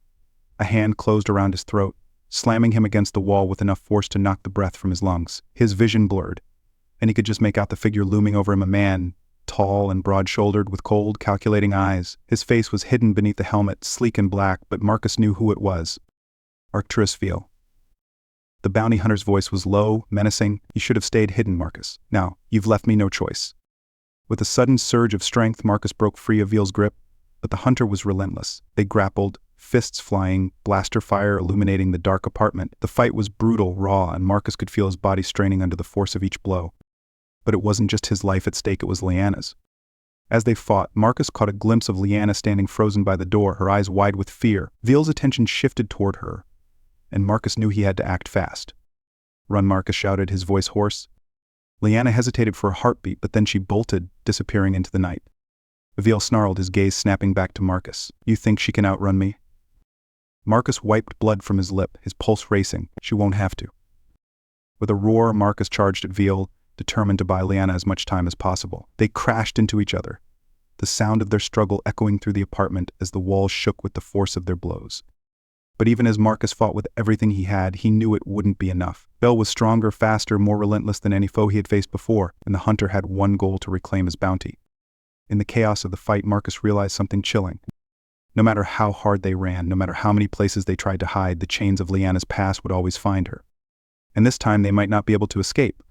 Speaker 1: a hand closed around his throat, slamming him against the wall with enough force to knock the breath from his lungs. His vision blurred, and he could just make out the figure looming over him, a man, tall and broad-shouldered, with cold, calculating eyes. His face was hidden beneath the helmet, sleek and black, but Marcus knew who it was. Arcturus Veal. The bounty hunter's voice was low, menacing. "You should have stayed hidden, Marcus. Now, you've left me no choice." With a sudden surge of strength, Marcus broke free of Veal's grip, but the hunter was relentless. They grappled, fists flying, blaster fire illuminating the dark apartment. The fight was brutal, raw, and Marcus could feel his body straining under the force of each blow. But it wasn't just his life at stake, it was Leanna's. As they fought, Marcus caught a glimpse of Leanna standing frozen by the door, her eyes wide with fear. Veal's attention shifted toward her, and Marcus knew he had to act fast. "Run," Marcus shouted, his voice hoarse. Leanna hesitated for a heartbeat, but then she bolted, disappearing into the night. Veal snarled, his gaze snapping back to Marcus. "You think she can outrun me?" Marcus wiped blood from his lip, his pulse racing. "She won't have to." With a roar, Marcus charged at Veal, determined to buy Leanna as much time as possible. They crashed into each other, the sound of their struggle echoing through the apartment as the walls shook with the force of their blows. But even as Marcus fought with everything he had, he knew it wouldn't be enough. Veal was stronger, faster, more relentless than any foe he had faced before, and the hunter had one goal: to reclaim his bounty. In the chaos of the fight, Marcus realized something chilling. No matter how hard they ran, no matter how many places they tried to hide, the chains of Leanna's past would always find her. And this time they might not be able to escape.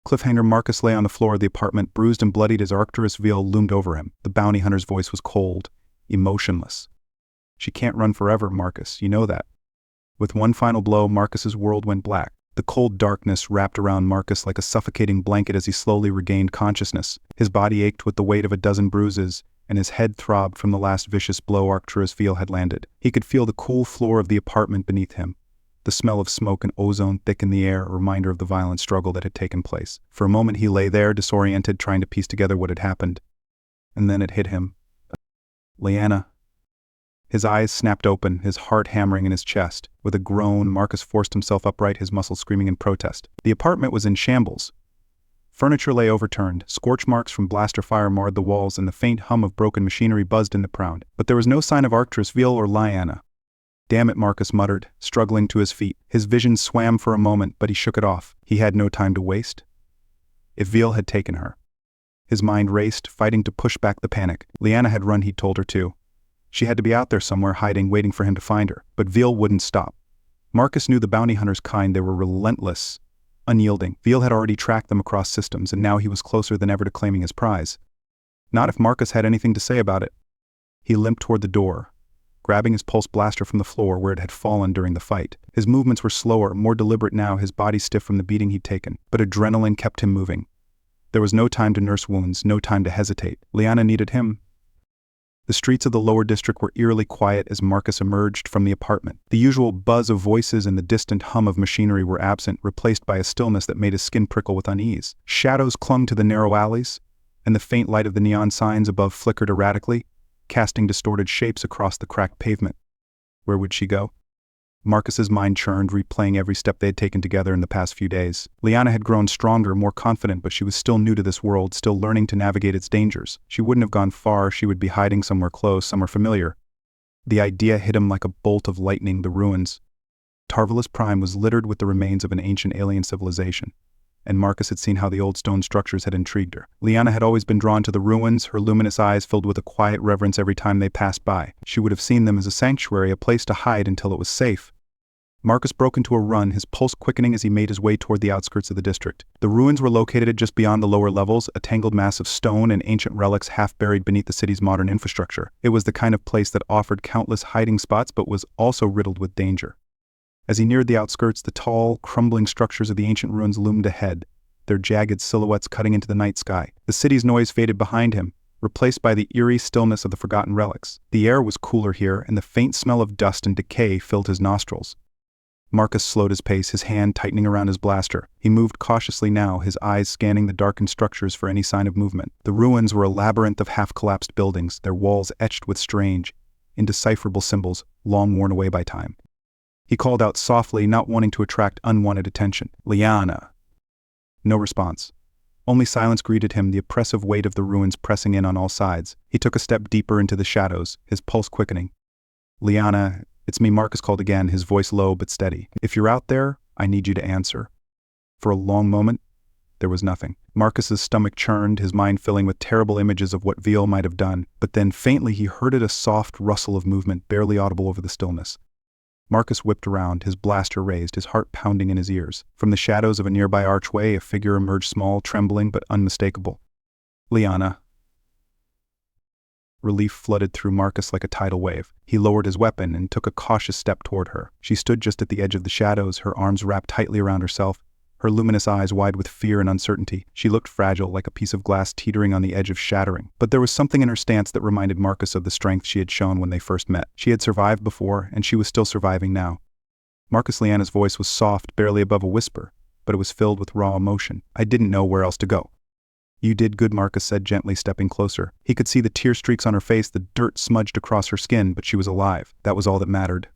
Speaker 1: Cliffhanger. Marcus lay on the floor of the apartment, bruised and bloodied as Arcturus Veal loomed over him. The bounty hunter's voice was cold, emotionless. "She can't run forever, Marcus, you know that." With one final blow, Marcus's world went black. The cold darkness wrapped around Marcus like a suffocating blanket as he slowly regained consciousness. His body ached with the weight of a dozen bruises, and his head throbbed from the last vicious blow Arcturus Veal had landed. He could feel the cool floor of the apartment beneath him. The smell of smoke and ozone thick in the air, a reminder of the violent struggle that had taken place. For a moment he lay there, disoriented, trying to piece together what had happened. And then it hit him. Leanna. His eyes snapped open, his heart hammering in his chest. With a groan, Marcus forced himself upright, his muscles screaming in protest. The apartment was in shambles. Furniture lay overturned, scorch marks from blaster fire marred the walls, and the faint hum of broken machinery buzzed in the ground. But there was no sign of Arcturus Veal or Leanna. "Damn it," Marcus muttered, struggling to his feet. His vision swam for a moment, but he shook it off. He had no time to waste. If Veal had taken her. His mind raced, fighting to push back the panic. Leanna had run, he'd told her to. She had to be out there somewhere, hiding, waiting for him to find her. But Veal wouldn't stop. Marcus knew the bounty hunter's kind. They were relentless, unyielding. Veal had already tracked them across systems, and now he was closer than ever to claiming his prize. Not if Marcus had anything to say about it. He limped toward the door, grabbing his pulse blaster from the floor where it had fallen during the fight. His movements were slower, more deliberate now, his body stiff from the beating he'd taken. But adrenaline kept him moving. There was no time to nurse wounds, no time to hesitate. Leanna needed him. The streets of the lower district were eerily quiet as Marcus emerged from the apartment. The usual buzz of voices and the distant hum of machinery were absent, replaced by a stillness that made his skin prickle with unease. Shadows clung to the narrow alleys, and the faint light of the neon signs above flickered erratically, casting distorted shapes across the cracked pavement. Where would she go? Marcus's mind churned, replaying every step they had taken together in the past few days. Leanna had grown stronger, more confident, but she was still new to this world, still learning to navigate its dangers. She wouldn't have gone far, she would be hiding somewhere close, somewhere familiar. The idea hit him like a bolt of lightning. The ruins. Tarvalus Prime was littered with the remains of an ancient alien civilization, and Marcus had seen how the old stone structures had intrigued her. Leanna had always been drawn to the ruins, her luminous eyes filled with a quiet reverence every time they passed by. She would have seen them as a sanctuary, a place to hide until it was safe. Marcus broke into a run, his pulse quickening as he made his way toward the outskirts of the district. The ruins were located just beyond the lower levels, a tangled mass of stone and ancient relics half buried beneath the city's modern infrastructure. It was the kind of place that offered countless hiding spots but was also riddled with danger. As he neared the outskirts, the tall, crumbling structures of the ancient ruins loomed ahead, their jagged silhouettes cutting into the night sky. The city's noise faded behind him, replaced by the eerie stillness of the forgotten relics. The air was cooler here, and the faint smell of dust and decay filled his nostrils. Marcus slowed his pace, his hand tightening around his blaster. He moved cautiously now, his eyes scanning the darkened structures for any sign of movement. The ruins were a labyrinth of half-collapsed buildings, their walls etched with strange, indecipherable symbols, long worn away by time. He called out softly, not wanting to attract unwanted attention. "Leanna." No response. Only silence greeted him, the oppressive weight of the ruins pressing in on all sides. He took a step deeper into the shadows, his pulse quickening. "Leanna, it's me," Marcus called again, his voice low but steady. "If you're out there, I need you to answer." For a long moment, there was nothing. Marcus's stomach churned, his mind filling with terrible images of what Veal might have done. But then, faintly, he heard a soft rustle of movement, barely audible over the stillness. Marcus whipped around, his blaster raised, his heart pounding in his ears. From the shadows of a nearby archway, a figure emerged, small, trembling, but unmistakable. "Leanna." Relief flooded through Marcus like a tidal wave. He lowered his weapon and took a cautious step toward her. She stood just at the edge of the shadows, her arms wrapped tightly around herself, her luminous eyes wide with fear and uncertainty. She looked fragile, like a piece of glass teetering on the edge of shattering. But there was something in her stance that reminded Marcus of the strength she had shown when they first met. She had survived before, and she was still surviving now. Marcus Liana's voice was soft, barely above a whisper, but it was filled with raw emotion. I didn't know where else to go. You did good, Marcus said, gently stepping closer. He could see the tear streaks on her face, the dirt smudged across her skin, but she was alive. That was all that mattered.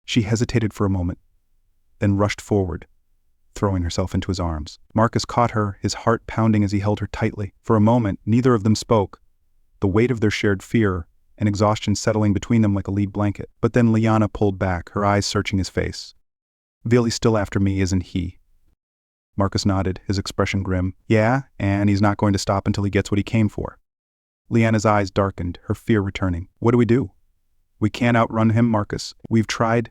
Speaker 1: She hesitated for a moment, then rushed forward, throwing herself into his arms. Marcus caught her, his heart pounding as he held her tightly. For a moment, neither of them spoke, the weight of their shared fear and exhaustion settling between them like a lead blanket. But then Liana pulled back, her eyes searching his face. Villy's still after me, isn't he? Marcus nodded, his expression grim. Yeah, and he's not going to stop until he gets what he came for. Liana's eyes darkened, her fear returning. What do we do? We can't outrun him, Marcus. We've tried.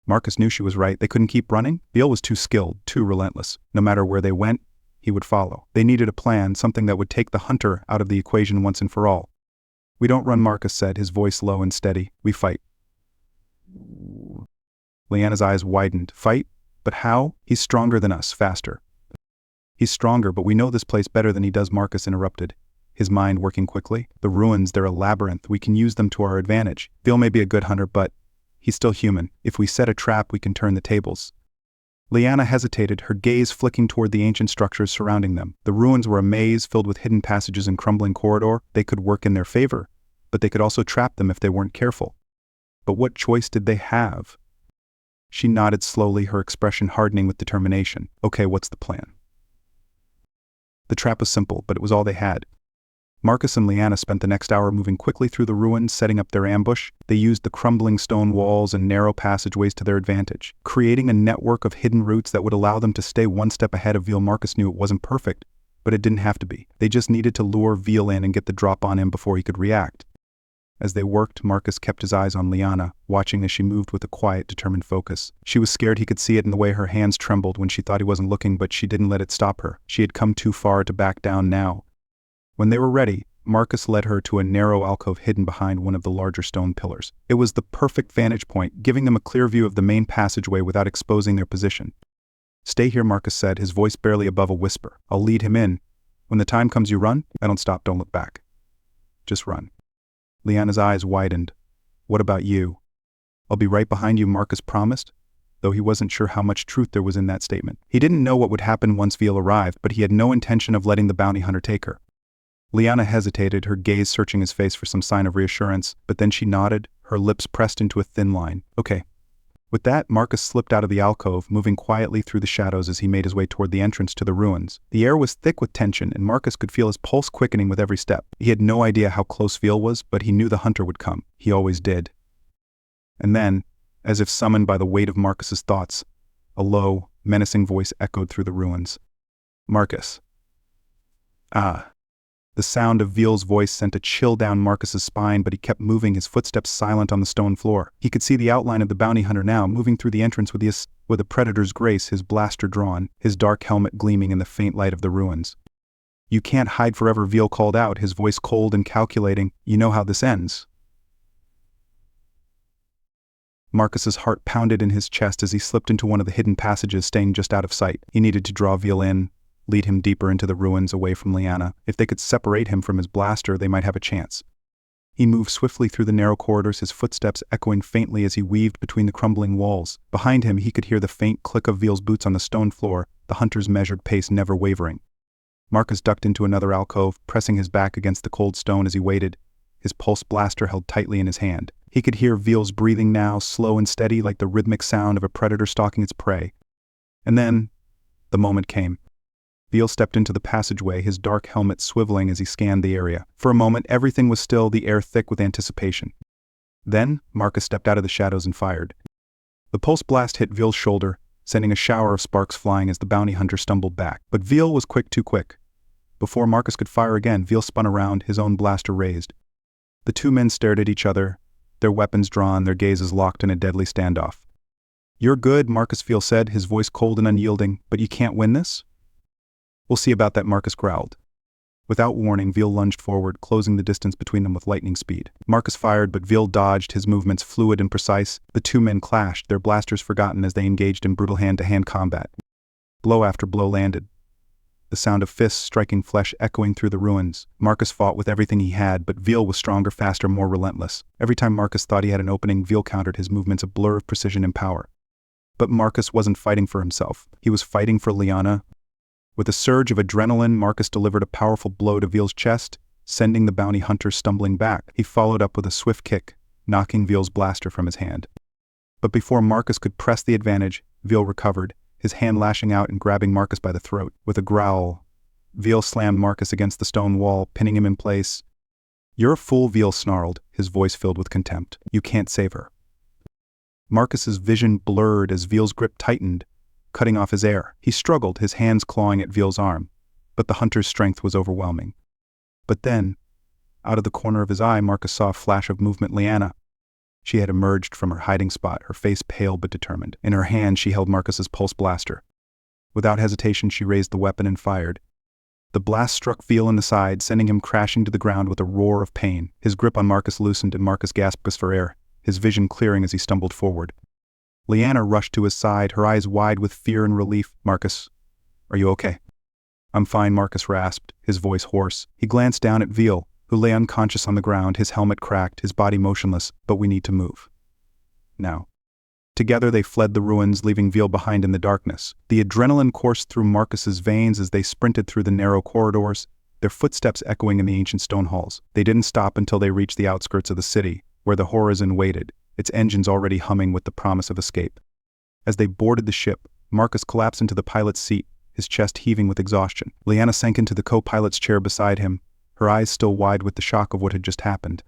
Speaker 1: Marcus knew she was right. They couldn't keep running. Veal was too skilled, too relentless. No matter where they went, he would follow. They needed a plan, something that would take the hunter out of the equation once and for all. We don't run, Marcus said, his voice low and steady. We fight. Liana's eyes widened. Fight? But how? He's stronger than us, faster. He's stronger, but we know this place better than he does, Marcus interrupted, his mind working quickly. The ruins, they're a labyrinth. We can use them to our advantage. Veal may be a good hunter, but he's still human. If we set a trap, we can turn the tables. Liana hesitated, her gaze flicking toward the ancient structures surrounding them. The ruins were a maze filled with hidden passages and crumbling corridor. They could work in their favor, but they could also trap them if they weren't careful. But what choice did they have? She nodded slowly, her expression hardening with determination. Okay, what's the plan? The trap was simple, but it was all they had. Marcus and Liana spent the next hour moving quickly through the ruins, setting up their ambush. They used the crumbling stone walls and narrow passageways to their advantage, creating a network of hidden routes that would allow them to stay one step ahead of Veal. Marcus knew it wasn't perfect, but it didn't have to be. They just needed to lure Veal in and get the drop on him before he could react. As they worked, Marcus kept his eyes on Liana, watching as she moved with a quiet, determined focus. She was scared he could see it in the way her hands trembled when she thought he wasn't looking, but she didn't let it stop her. She had come too far to back down now. When they were ready, Marcus led her to a narrow alcove hidden behind one of the larger stone pillars. It was the perfect vantage point, giving them a clear view of the main passageway without exposing their position. Stay here, Marcus said, his voice barely above a whisper. I'll lead him in. When the time comes, you run. I don't stop, don't look back. Just run. Liana's eyes widened. What about you? I'll be right behind you, Marcus promised, though he wasn't sure how much truth there was in that statement. He didn't know what would happen once Veal arrived, but he had no intention of letting the bounty hunter take her. Liana hesitated, her gaze searching his face for some sign of reassurance, but then she nodded, her lips pressed into a thin line. Okay. With that, Marcus slipped out of the alcove, moving quietly through the shadows as he made his way toward the entrance to the ruins. The air was thick with tension, and Marcus could feel his pulse quickening with every step. He had no idea how close Veal was, but he knew the hunter would come. He always did. And then, as if summoned by the weight of Marcus's thoughts, a low, menacing voice echoed through the ruins. Marcus. Ah. The sound of Veal's voice sent a chill down Marcus's spine, but he kept moving, his footsteps silent on the stone floor. He could see the outline of the bounty hunter now, moving through the entrance with a predator's grace, his blaster drawn, his dark helmet gleaming in the faint light of the ruins. You can't hide forever, Veal called out, his voice cold and calculating. You know how this ends. Marcus's heart pounded in his chest as he slipped into one of the hidden passages, staying just out of sight. He needed to draw Veal in, lead him deeper into the ruins away from Liana. If they could separate him from his blaster, they might have a chance. He moved swiftly through the narrow corridors, his footsteps echoing faintly as he weaved between the crumbling walls. Behind him, he could hear the faint click of Veal's boots on the stone floor, the hunter's measured pace never wavering. Marcus ducked into another alcove, pressing his back against the cold stone as he waited, his pulse blaster held tightly in his hand. He could hear Veal's breathing now, slow and steady like the rhythmic sound of a predator stalking its prey. And then, the moment came. Veal stepped into the passageway, his dark helmet swiveling as he scanned the area. For a moment, everything was still, the air thick with anticipation. Then, Marcus stepped out of the shadows and fired. The pulse blast hit Veal's shoulder, sending a shower of sparks flying as the bounty hunter stumbled back. But Veal was quick, too quick. Before Marcus could fire again, Veal spun around, his own blaster raised. The two men stared at each other, their weapons drawn, their gazes locked in a deadly standoff. You're good, Marcus Veal said, his voice cold and unyielding, but you can't win this? We'll see about that, Marcus growled. Without warning, Veal lunged forward, closing the distance between them with lightning speed. Marcus fired, but Veal dodged, his movements fluid and precise. The two men clashed, their blasters forgotten as they engaged in brutal hand-to-hand combat. Blow after blow landed, the sound of fists striking flesh echoing through the ruins. Marcus fought with everything he had, but Veal was stronger, faster, more relentless. Every time Marcus thought he had an opening, Veal countered, his movements a blur of precision and power. But Marcus wasn't fighting for himself. He was fighting for Lyanna. With a surge of adrenaline, Marcus delivered a powerful blow to Veal's chest, sending the bounty hunter stumbling back. He followed up with a swift kick, knocking Veal's blaster from his hand. But before Marcus could press the advantage, Veal recovered, his hand lashing out and grabbing Marcus by the throat. With a growl, Veal slammed Marcus against the stone wall, pinning him in place. "You're a fool," Veal snarled, his voice filled with contempt. "You can't save her." Marcus's vision blurred as Veal's grip tightened, cutting off his air. He struggled, his hands clawing at Veal's arm, but the hunter's strength was overwhelming. But then, out of the corner of his eye, Marcus saw a flash of movement. Lyanna. She had emerged from her hiding spot, her face pale but determined. In her hand, she held Marcus's pulse blaster. Without hesitation, she raised the weapon and fired. The blast struck Veal in the side, sending him crashing to the ground with a roar of pain. His grip on Marcus loosened and Marcus gasped for air, his vision clearing as he stumbled forward. Lyanna rushed to his side, her eyes wide with fear and relief. "Marcus, are you okay?" "I'm fine," Marcus rasped, his voice hoarse. He glanced down at Veal, who lay unconscious on the ground, his helmet cracked, his body motionless. "But we need to move. Now." Together they fled the ruins, leaving Veal behind in the darkness. The adrenaline coursed through Marcus's veins as they sprinted through the narrow corridors, their footsteps echoing in the ancient stone halls. They didn't stop until they reached the outskirts of the city, where the Horizon waited, its engines already humming with the promise of escape. As they boarded the ship, Marcus collapsed into the pilot's seat, his chest heaving with exhaustion. Lyanna sank into the co-pilot's chair beside him, her eyes still wide with the shock of what had just happened.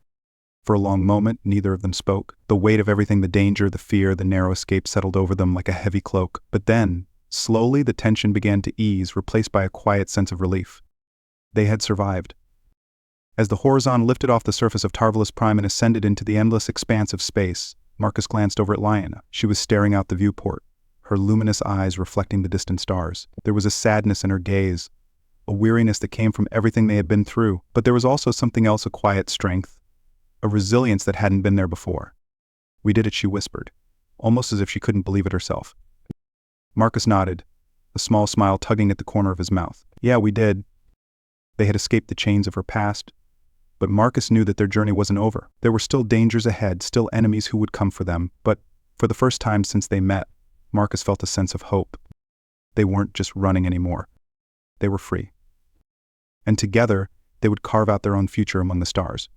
Speaker 1: For a long moment, neither of them spoke. The weight of everything, the danger, the fear, the narrow escape settled over them like a heavy cloak. But then, slowly the tension began to ease, replaced by a quiet sense of relief. They had survived. As the Horizon lifted off the surface of Tarvalus Prime and ascended into the endless expanse of space, Marcus glanced over at Lyanna. She was staring out the viewport, her luminous eyes reflecting the distant stars. There was a sadness in her gaze, a weariness that came from everything they had been through, but there was also something else, a quiet strength, a resilience that hadn't been there before. "We did it," she whispered, almost as if she couldn't believe it herself. Marcus nodded, a small smile tugging at the corner of his mouth. "Yeah, we did." They had escaped the chains of her past, but Marcus knew that their journey wasn't over. There were still dangers ahead, still enemies who would come for them, but for the first time since they met, Marcus felt a sense of hope. They weren't just running anymore. They were free. And together, they would carve out their own future among the stars.